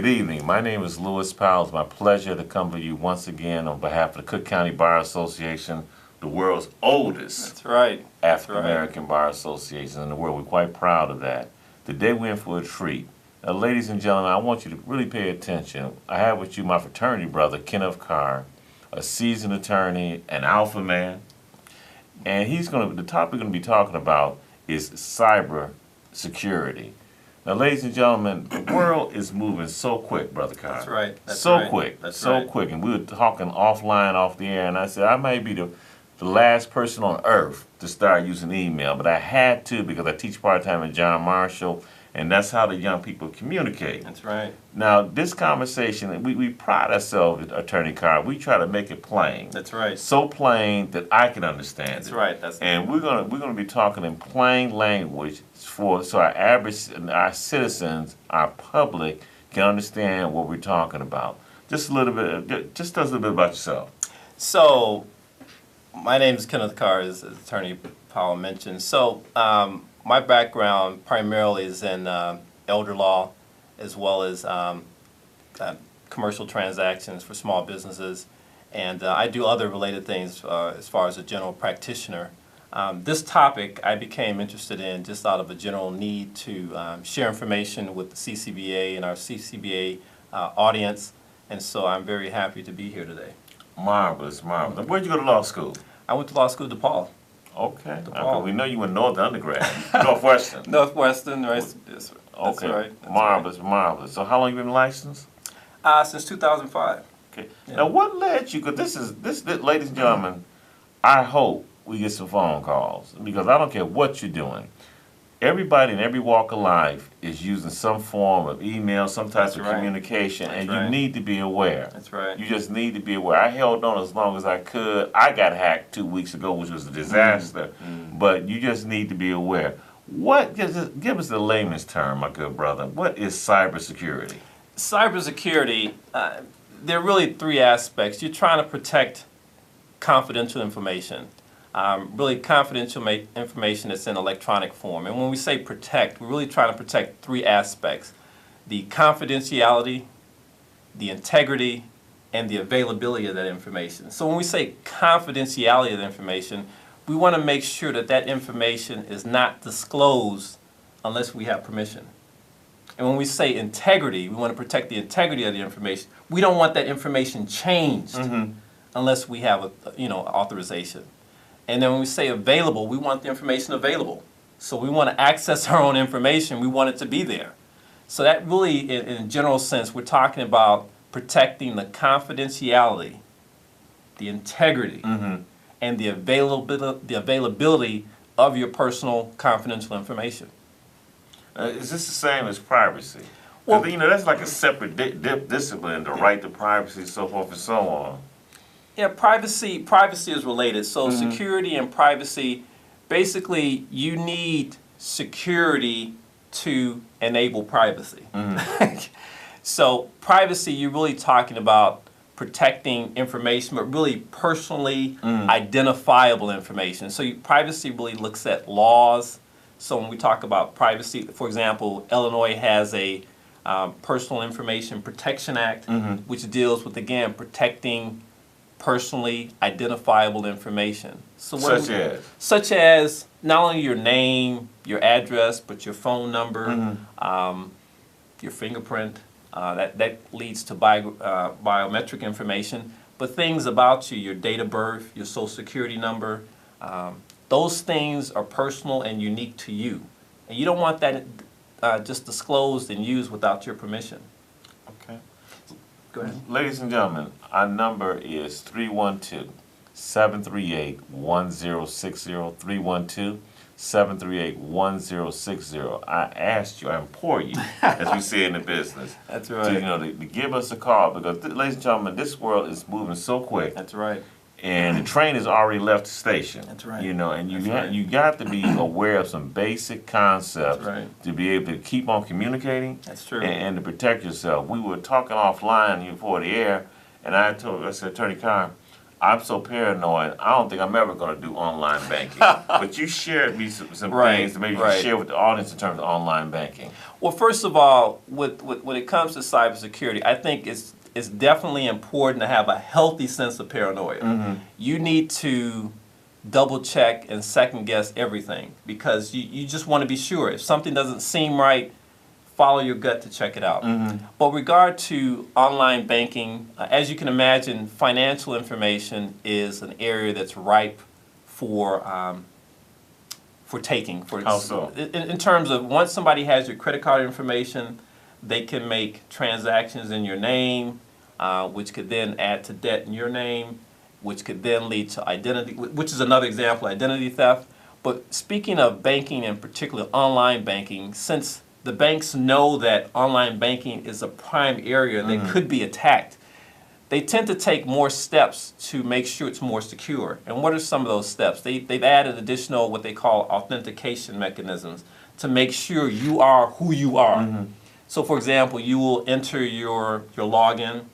Good evening. My name is Lewis Powell. It's my pleasure to come to you once again on behalf of the Cook County Bar Association, the world's oldest That's right. African American bar association in the world. We're quite proud of that. Today we're in for a treat. Now, ladies and gentlemen, I want you to really pay attention. I have with you my fraternity brother, Kenneth Carr, a seasoned attorney, an alpha man, and the topic we're going to be talking about is cyber security. Now, ladies and gentlemen, the world is moving so quick, Brother Carr. That's right. That's so right. quick, That's so right. quick. And we were talking offline, off the air, and I said I may be the last person on earth to start using email, but I had to because I teach part-time at John Marshall, and that's how the young people communicate. That's right. Now, this conversation, we pride ourselves, Attorney Carr. We try to make it plain. That's right. So plain that I can understand That's it. right. And we're gonna be talking in plain language so our citizens, our public, can understand what we're talking about. Just tell us a little bit about yourself. So, my name is Kenneth Carr, as Attorney Powell mentioned. So, my background primarily is in elder law, as well as commercial transactions for small businesses, and I do other related things as far as a general practitioner. This topic I became interested in just out of a general need to share information with the CCBA and our CCBA audience, and so I'm very happy to be here today. Marvelous, marvelous. Where'd you go to law school? I went to law school at DePaul. Okay. DePaul. We know you were Northern undergrad, Northwestern. Northwestern, right? That's Okay. right. That's Marvelous, marvelous. So how long you been licensed? right. Since 2005. Okay. Yeah. Now, what led you? Because this, ladies and gentlemen, I hope we get some phone calls because I don't care what you're doing. Everybody in every walk of life is using some form of email, some type That's of right. communication, That's and right. you need to be aware. That's right. You just need to be aware. I held on as long as I could. I got hacked 2 weeks ago, which was a disaster. But you just need to be aware. Give us the layman's term, my good brother. What is cybersecurity? Cybersecurity, there are really three aspects. You're trying to protect confidential information, really confidential information that's in electronic form. And when we say protect, we're really trying to protect three aspects: the confidentiality, the integrity, and the availability of that information. So when we say confidentiality of the information, we want to make sure that that information is not disclosed unless we have permission. And when we say integrity, we want to protect the integrity of the information. We don't want that information changed unless we have authorization. And then when we say available, we want the information available. So we want to access our own information. We want it to be there. So that really, in a general sense, we're talking about protecting the confidentiality, the integrity, and the availability of your personal confidential information. Is this the same as privacy? Well- That's like a separate discipline, the right to privacy, so forth and so on. Yeah, privacy is related. So security and privacy, basically you need security to enable privacy. So privacy, you're really talking about protecting information, but really personally identifiable information. So privacy really looks at laws. So when we talk about privacy, for example, Illinois has a Personal Information Protection Act, which deals with, again, protecting personally identifiable information. So such as not only your name, your address, but your phone number, your fingerprint. That leads to biometric information. But things about you, your date of birth, your social security number, those things are personal and unique to you. And you don't want that just disclosed and used without your permission. Okay. Go ahead. Ladies and gentlemen, our number is 312-738-1060, 312-738-1060. I asked you, I implore you, as we say in the business, That's right. to give us a call because, ladies and gentlemen, this world is moving so quick. That's right. And the train has already left the station. That's right. And That's right. you got to be aware of some basic concepts That's right. to be able to keep on communicating. That's true. And to protect yourself. We were talking offline before the air, and I said, Attorney Carr, I'm so paranoid. I don't think I'm ever going to do online banking. But you shared me some Right, things that maybe you right. share with the audience in terms of online banking. Well, first of all, when it comes to cybersecurity, I think it's definitely important to have a healthy sense of paranoia. You need to double check and second guess everything because you just want to be sure. If something doesn't seem right, follow your gut to check it out. But regard to online banking, as you can imagine, financial information is an area that's ripe for taking. How so? In terms of once somebody has your credit card information, they can make transactions in your name, which could then add to debt in your name, which could then lead to identity, which is another example, identity theft. But speaking of banking, and particularly online banking, since the banks know that online banking is a prime area that could be attacked, they tend to take more steps to make sure it's more secure. And what are some of those steps? They've added additional what they call authentication mechanisms to make sure you are who you are. So for example, you will enter your login,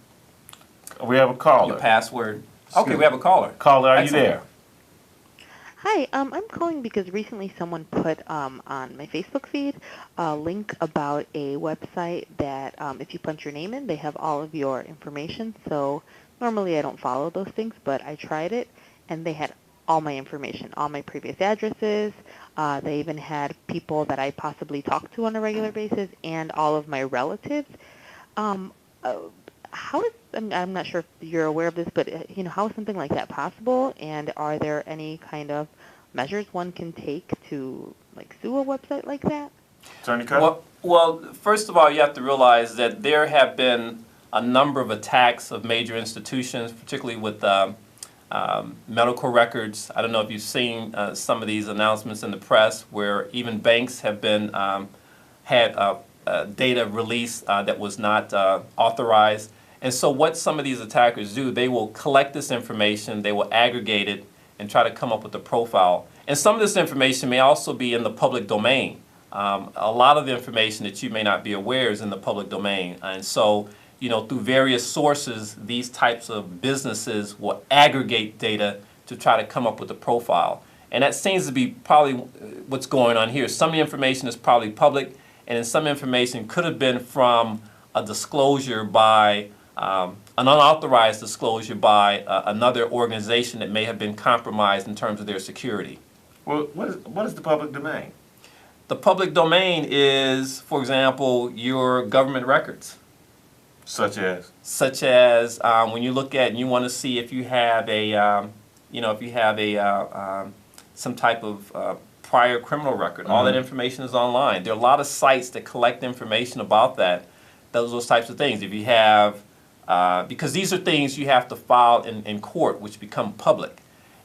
We have a caller. your password. Okay, we have a caller. Caller, are Excellent. you there? Hi, I'm calling because recently someone put on my Facebook feed a link about a website that if you punch your name in, they have all of your information. So normally I don't follow those things, but I tried it, and they had all my information, all my previous addresses. They even had people that I possibly talked to on a regular basis, and all of my relatives. Um, uh, how is I'm not sure if you're aware of this, but how is something like that possible? And are there any kind of measures one can take to like sue a website like that? Attorney Carter? Well, first of all, you have to realize that there have been a number of attacks of major institutions, particularly with medical records. I don't know if you've seen some of these announcements in the press where even banks have been had data released that was not authorized. And so what some of these attackers do, they will collect this information, they will aggregate it, and try to come up with a profile. And some of this information may also be in the public domain. A lot of the information that you may not be aware is in the public domain. And so, through various sources, these types of businesses will aggregate data to try to come up with a profile. And that seems to be probably what's going on here. Some of the information is probably public, and then some information could have been from a disclosure by an unauthorized disclosure by another organization that may have been compromised in terms of their security. Well, what is the public domain? The public domain is, for example, your government records. Such as? Such as when you look at and you want to see if you have some type of prior criminal record. All that information is online. There are a lot of sites that collect information about that. Those types of things. If you have, because these are things you have to file in court, which become public.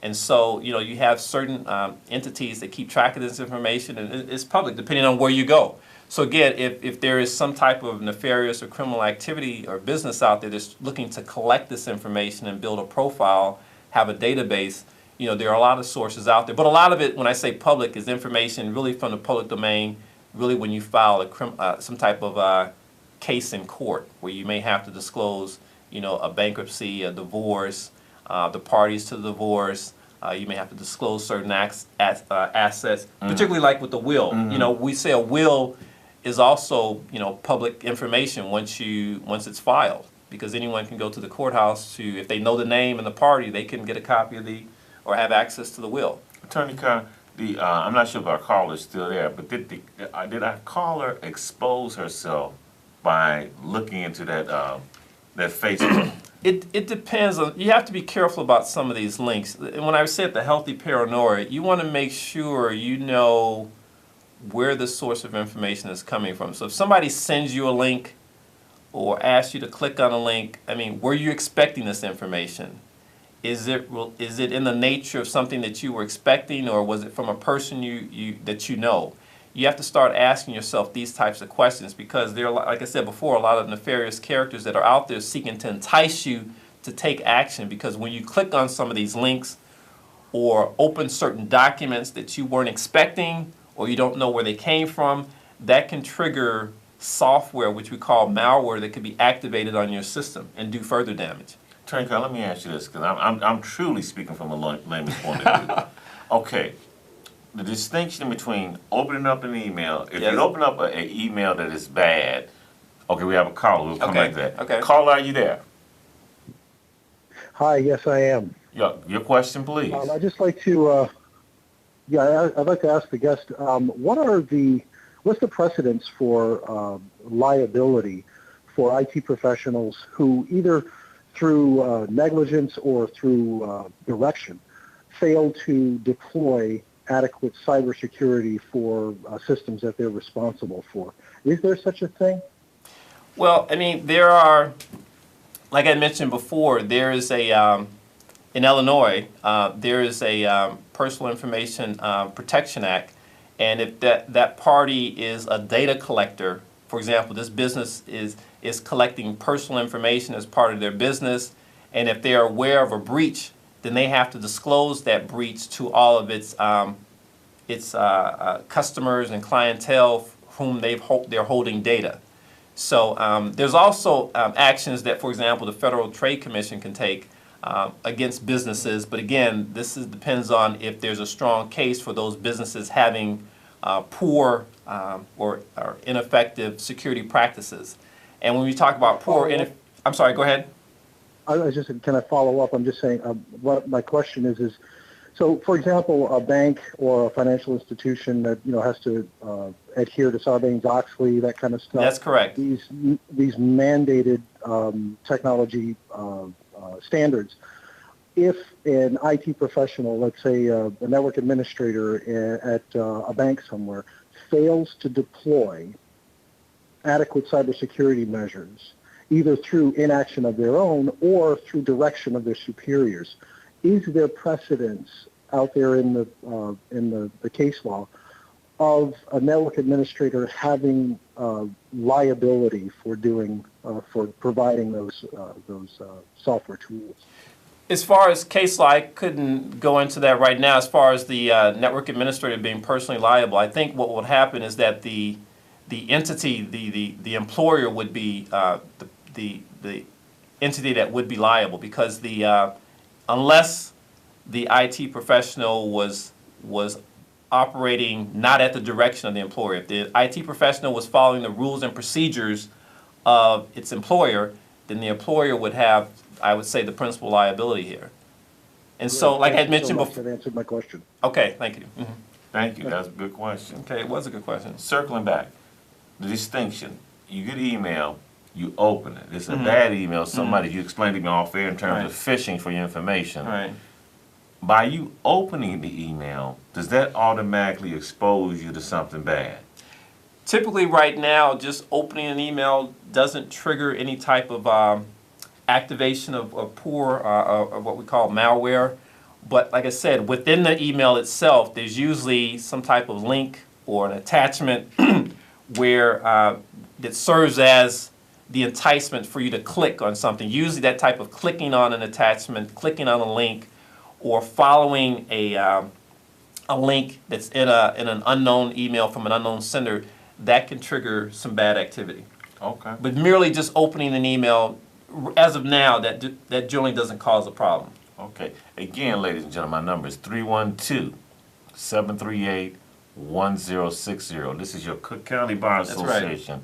And so, you have certain entities that keep track of this information, and it's public depending on where you go. So again, if there is some type of nefarious or criminal activity or business out there that's looking to collect this information and build a profile, have a database, there are a lot of sources out there. But a lot of it, when I say public, is information really from the public domain, really when you file some type of case in court where you may have to disclose, a bankruptcy, a divorce, the parties to the divorce. You may have to disclose certain assets, particularly like with the will. We say a will is also, public information once it's filed, because anyone can go to the courthouse if they know the name and the party, they can get a copy of or have access to the will. Attorney Carter, I'm not sure if our caller is still there, but did our caller expose herself by looking into that Facebook? It depends on, you have to be careful about some of these links. And when I said the healthy paranoia, you want to make sure you know where the source of information is coming from. So if somebody sends you a link or asks you to click on a link, were you expecting this information? Is it in the nature of something that you were expecting, or was it from a person that you know? You have to start asking yourself these types of questions, because there are, like I said before, a lot of nefarious characters that are out there seeking to entice you to take action, because when you click on some of these links or open certain documents that you weren't expecting or you don't know where they came from, that can trigger software, which we call malware, that can be activated on your system and do further damage. Attorney Carr, let me ask you this, because I'm truly speaking from a layman's point of view. Okay, the distinction between opening up an email, if Yes. you open up an email that is bad, okay, we have a caller, we'll come Okay, back to that. okay. Caller, are you there? Hi, yes, I am. Your question, please. I'd just like to, I'd like to ask the guest, what's the precedence for liability for IT professionals who either through negligence or through direction fail to deploy adequate cybersecurity for systems that they're responsible for? Is there such a thing? Well, I mean, there are, like I mentioned before, there is a, in Illinois, there is a Personal Information Protection Act, and if that party is a data collector, for example, this business is collecting personal information as part of their business, and if they are aware of a breach, then they have to disclose that breach to all of its customers and clientele whom they're holding data. So there's also actions that, for example, the Federal Trade Commission can take against businesses. But again, depends on if there's a strong case for those businesses having poor or ineffective security practices. And when we talk about I'm sorry, go ahead. Can I follow up? I'm just saying, what my question is, so for example, a bank or a financial institution that has to adhere to Sarbanes-Oxley, that kind of stuff. That's correct. These mandated technology standards. If an IT professional, let's say a network administrator at a bank somewhere, fails to deploy adequate cybersecurity measures, either through inaction of their own or through direction of their superiors, is there precedence out there in the case law of a network administrator having liability for providing those software tools? As far as case law, I couldn't go into that right now. As far as the network administrator being personally liable, I think what would happen is that the entity, the employer would be the entity that would be liable, because unless the IT professional was operating not at the direction of the employer. If the IT professional was following the rules and procedures of its employer, then the employer would have, I would say, the principal liability here. And so, like I had mentioned before. That answered my question. Okay, thank you. Mm-hmm. Thank you, that's a good question. Okay, it was a good question. Circling back, the distinction, you get email, you open it. It's a bad email, somebody, you explained to me off air in terms of phishing for your information. Right. By you opening the email, does that automatically expose you to something bad? Typically, right now, just opening an email doesn't trigger any type of activation of poor, of what we call malware. But like I said, within the email itself, there's usually some type of link or an attachment where that serves as the enticement for you to click on something. Usually that type of clicking on an attachment, clicking on a link, or following a link that's in an unknown email from an unknown sender, that can trigger some bad activity. Okay. But merely just opening an email, as of now, that generally doesn't cause a problem. Okay. Again, ladies and gentlemen, my number is 312-738-1060. This is your Cook County Bar That's right. Association.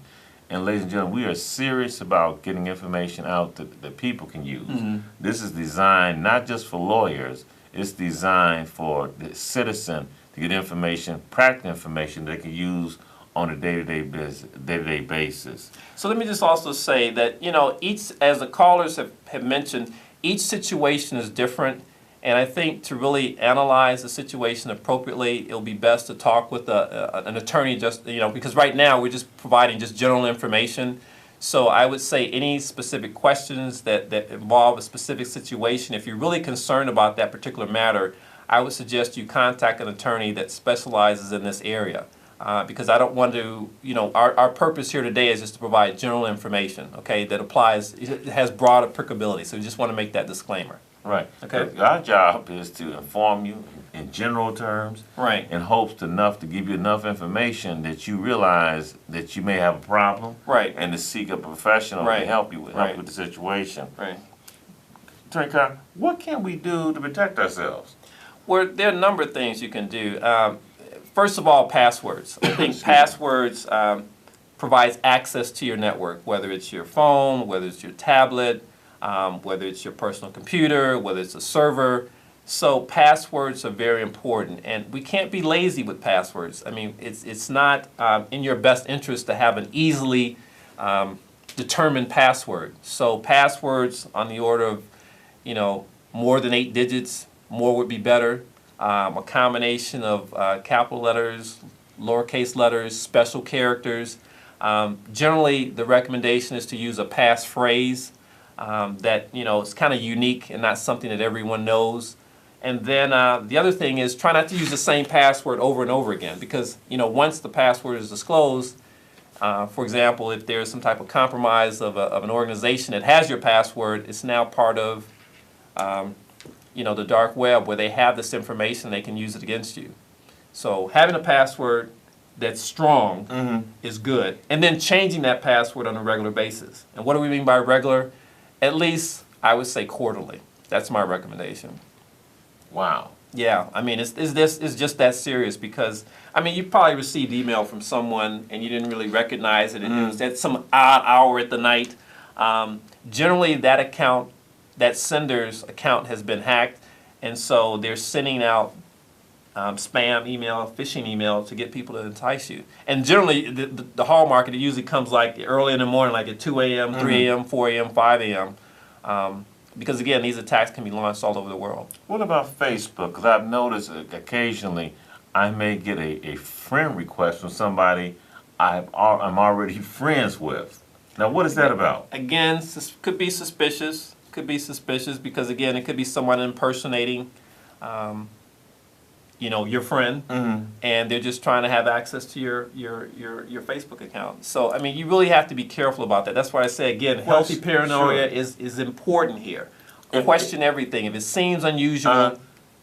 And ladies and gentlemen, we are serious about getting information out that people can use. Mm-hmm. This is designed not just for lawyers, it's designed for the citizen to get information, practical information they can use on a day-to-day basis. So let me just also say that, each, as the callers have mentioned, each situation is different. And I think to really analyze the situation appropriately, it'll be best to talk with an attorney, because right now we're just providing just general information. So I would say any specific questions that involve a specific situation, if you're really concerned about that particular matter, I would suggest you contact an attorney that specializes in this area. Because I don't want to, our purpose here today is just to provide general information, okay, that applies, it has broad applicability. So we just want to make that disclaimer. Right. Okay. Our job is to inform you in general terms, Right. in hopes enough to give you enough information that you realize that you may have a problem, Right. and to seek a professional Right. to help you with Right. the situation. Right. Attorney Carr, what can we do to protect ourselves? Well, there are a number of things you can do. First of all, passwords. I think passwords provides access to your network, whether it's your phone, whether it's your tablet, whether it's your personal computer, whether it's a server. So passwords are very important, and we can't be lazy with passwords. I mean, it's not in your best interest to have an easily determined password. So passwords on the order of, more than 8 digits, more would be better. A combination of capital letters, lowercase letters, special characters. Generally, the recommendation is to use a passphrase that, is kind of unique and not something that everyone knows. And then the other thing is try not to use the same password over and over again, because once the password is disclosed, for example, if there's some type of compromise of an organization that has your password, it's now part of the dark web where they have this information, they can use it against you. So having a password that's strong is good, and then changing that password on a regular basis. And what do we mean by regular? At least I would say quarterly. That's my recommendation. Wow. Yeah, I mean, it's just that serious, because, I mean, you probably received email from someone and you didn't really recognize it, and it was at some odd hour at the night. Generally, that sender's account has been hacked, and so they're sending out spam email, phishing email to get people to entice you. And generally, the hallmark, it usually comes like early in the morning, like at 2 a.m., 3 a.m., 4 a.m., 5 a.m. Because again, these attacks can be launched all over the world. What about Facebook? Because I've noticed occasionally I may get a friend request from somebody I'm already friends with. Now, what is that about? Again, could be suspicious. Could be suspicious because, again, it could be someone impersonating, your friend, and they're just trying to have access to your Facebook account. So, I mean, you really have to be careful about that. That's why I say, again, healthy paranoia is important here. Question everything. If it seems unusual,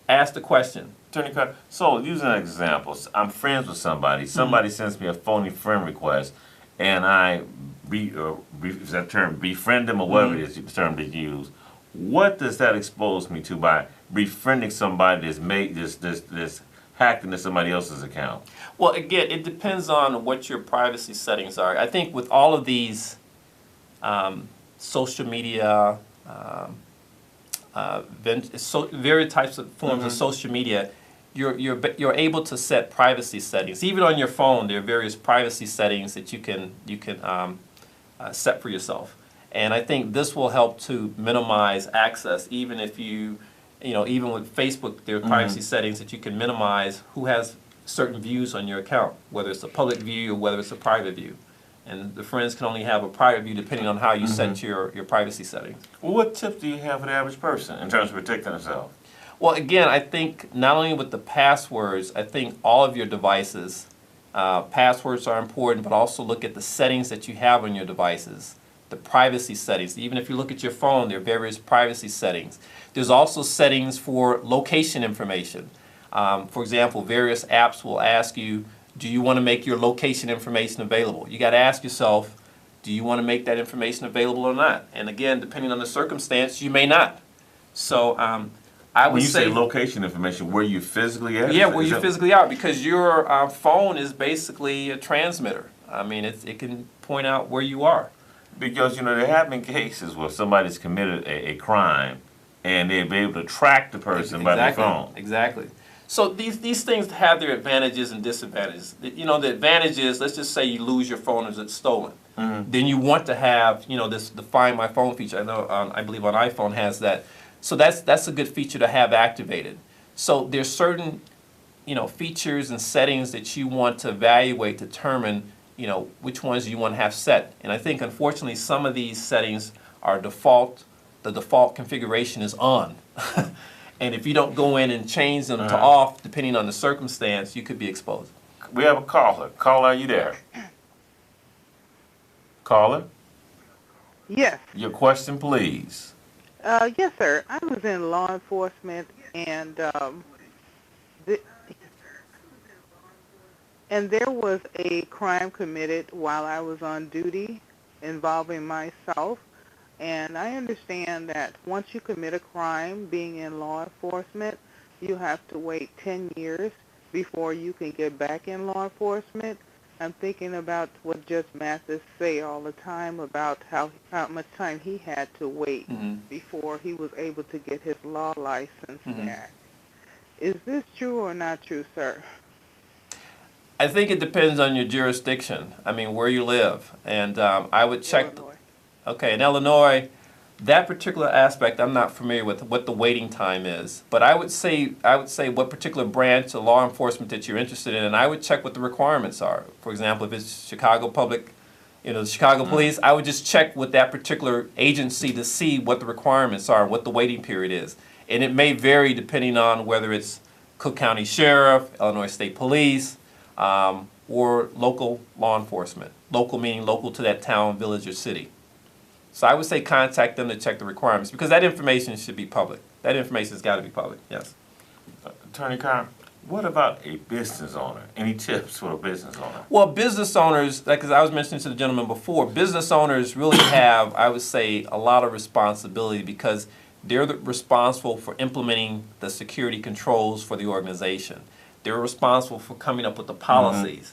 ask the question. Attorney Carr, so using an example, I'm friends with somebody. Somebody sends me a phony friend request, and I is that term, befriend them, or whatever it is the term they use. What does that expose me to by befriending somebody that's made this hacked into somebody else's account? Well, again, it depends on what your privacy settings are. I think with all of these social media, various types of forms of social media, you're able to set privacy settings. Even on your phone, there are various privacy settings that you can set for yourself. And I think this will help to minimize access, even if even with Facebook, there are privacy settings that you can minimize who has certain views on your account, whether it's a public view or whether it's a private view. And the friends can only have a private view depending on how you set your privacy settings. Well, what tips do you have for the average person in terms of protecting themselves? Well, again, I think not only with the passwords, I think all of your devices, passwords are important, but also look at the settings that you have on your devices, the privacy settings. Even if you look at your phone, there are various privacy settings. There's also settings for location information. For example, various apps will ask you, do you want to make your location information available? You got to ask yourself, do you want to make that information available or not? And again, depending on the circumstance, you may not. So I would say, when you say location information, where you physically at? yeah, where you physically are, because your phone is basically a transmitter. I mean, it can point out where you are. Because, there have been cases where somebody's committed a crime and they'll be able to track the person by their phone. Exactly. So these things have their advantages and disadvantages. The advantage is, let's just say you lose your phone or it's stolen. Then you want to have, the Find My Phone feature. I know, I believe on iPhone has that. So that's a good feature to have activated. So there's certain, features and settings that you want to evaluate, determine, which ones you want to have set. And I think, unfortunately, some of these settings are default. The default configuration is on. And if you don't go in and change them to off, depending on the circumstance, you could be exposed. We have a caller. Caller, are you there? Caller? Yes. Your question, please. Yes, sir. I was in law enforcement, and there was a crime committed while I was on duty involving myself. And I understand that once you commit a crime, being in law enforcement, you have to wait 10 years before you can get back in law enforcement. I'm thinking about what Judge Mathis say all the time about how much time he had to wait before he was able to get his law license back. Is this true or not true, sir? I think it depends on your jurisdiction. I mean, where you live. And I would check. Illinois. Okay, in Illinois, that particular aspect, I'm not familiar with what the waiting time is. But I would say what particular branch of law enforcement that you're interested in, and I would check what the requirements are. For example, if it's Chicago Public, the Chicago Police, I would just check with that particular agency to see what the requirements are, what the waiting period is. And it may vary depending on whether it's Cook County Sheriff, Illinois State Police, or local law enforcement. Local meaning local to that town, village, or city. So I would say contact them to check the requirements because that information should be public. That information has got to be public, yes. Attorney Carr, what about a business owner? Any tips for a business owner? Well, business owners, like as I was mentioning to the gentleman before, business owners really have, I would say, a lot of responsibility because they're responsible for implementing the security controls for the organization. They're responsible for coming up with the policies.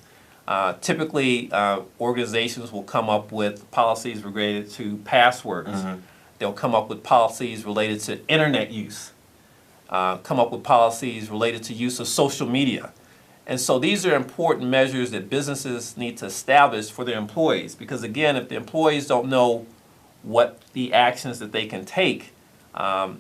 Typically, organizations will come up with policies related to passwords. They'll come up with policies related to internet use, come up with policies related to use of social media. And so these are important measures that businesses need to establish for their employees because, again, if the employees don't know what the actions that they can take,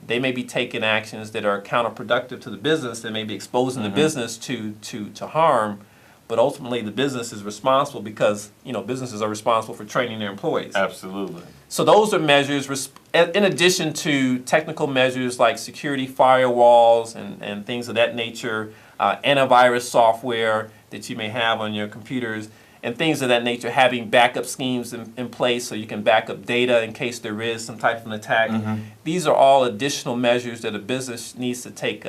they may be taking actions that are counterproductive to the business. They may be exposing the business to harm. But ultimately, the business is responsible because, businesses are responsible for training their employees. Absolutely. So those are measures, in addition to technical measures like security firewalls and things of that nature, antivirus software that you may have on your computers, and things of that nature, having backup schemes in place so you can back up data in case there is some type of an attack. These are all additional measures that a business needs to take,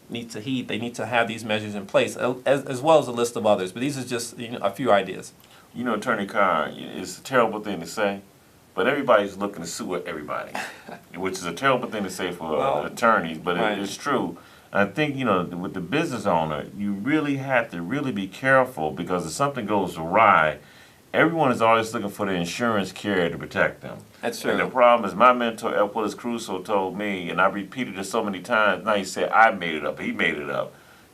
need to heed. They need to have these measures in place, as well as a list of others. But these are just a few ideas. Attorney Carr, it's a terrible thing to say, but everybody's looking to sue everybody, which is a terrible thing to say for attorneys, but right. It's true. I think, with the business owner, you really have to really be careful because if something goes awry, everyone is always looking for the insurance carrier to protect them. That's true. And the problem is my mentor, El Willis Crusoe, told me, and I repeated it so many times, now he said, I made it up, he made it up.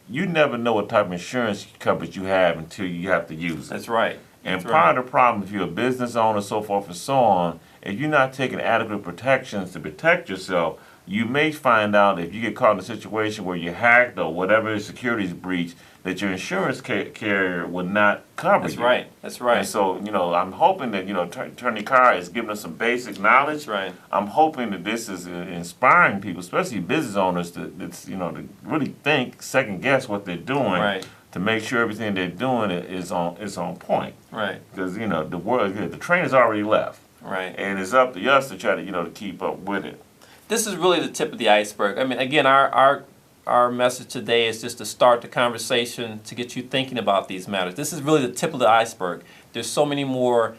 You never know what type of insurance coverage you have until you have to use it. That's right. And That's part right. of the problem, if you're a business owner, so forth and so on, if you're not taking adequate protections to protect yourself, you may find out if you get caught in a situation where you're hacked or whatever security is breached, that your insurance carrier would not cover That's you. right. That's right. And so, I'm hoping that, Attorney Carr is giving us some basic knowledge. That's right. I'm hoping that this is inspiring people, especially business owners, to really think, second guess what they're doing. Right. To make sure everything they're doing is on point. Right. Because the train has already left, Right. and it's up to us to try to to keep up with it. This is really the tip of the iceberg. I mean, again, our message today is just to start the conversation to get you thinking about these matters. This is really the tip of the iceberg. There's so many more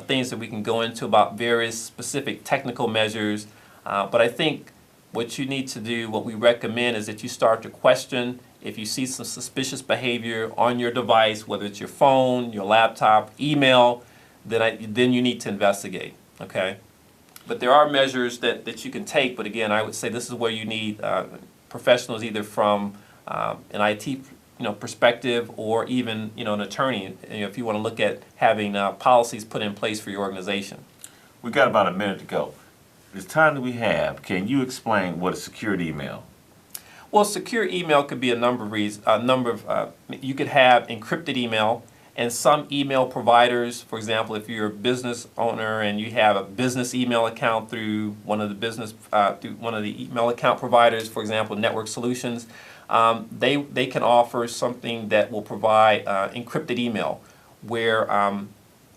things that we can go into about various specific technical measures, but I think what you need to do, what we recommend, is that you start to question if you see some suspicious behavior on your device, whether it's your phone, your laptop, email, then you need to investigate, okay? But there are measures that you can take, but again, I would say this is where you need professionals either from an IT perspective or even an attorney if you want to look at having policies put in place for your organization. We got about a minute to go. This time that we have, can you explain what a secure email? Well, secure email could be a number of reasons. You could have encrypted email, and some email providers, for example, if you're a business owner and you have a business email account through one of the email account providers, for example, Network Solutions, they can offer something that will provide encrypted email, where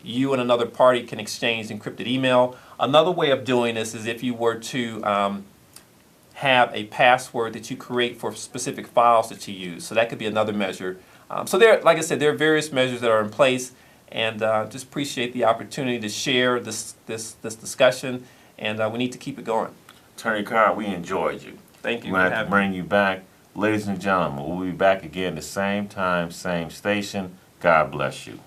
you and another party can exchange encrypted email. Another way of doing this is if you were to have a password that you create for specific files that you use. So that could be another measure. So like I said, there are various measures that are in place, and just appreciate the opportunity to share this discussion, and we need to keep it going. Attorney Carr, we enjoyed you. Thank you We're for going to have to having me. bring you back. Ladies and gentlemen, we'll be back again the same time, same station. God bless you.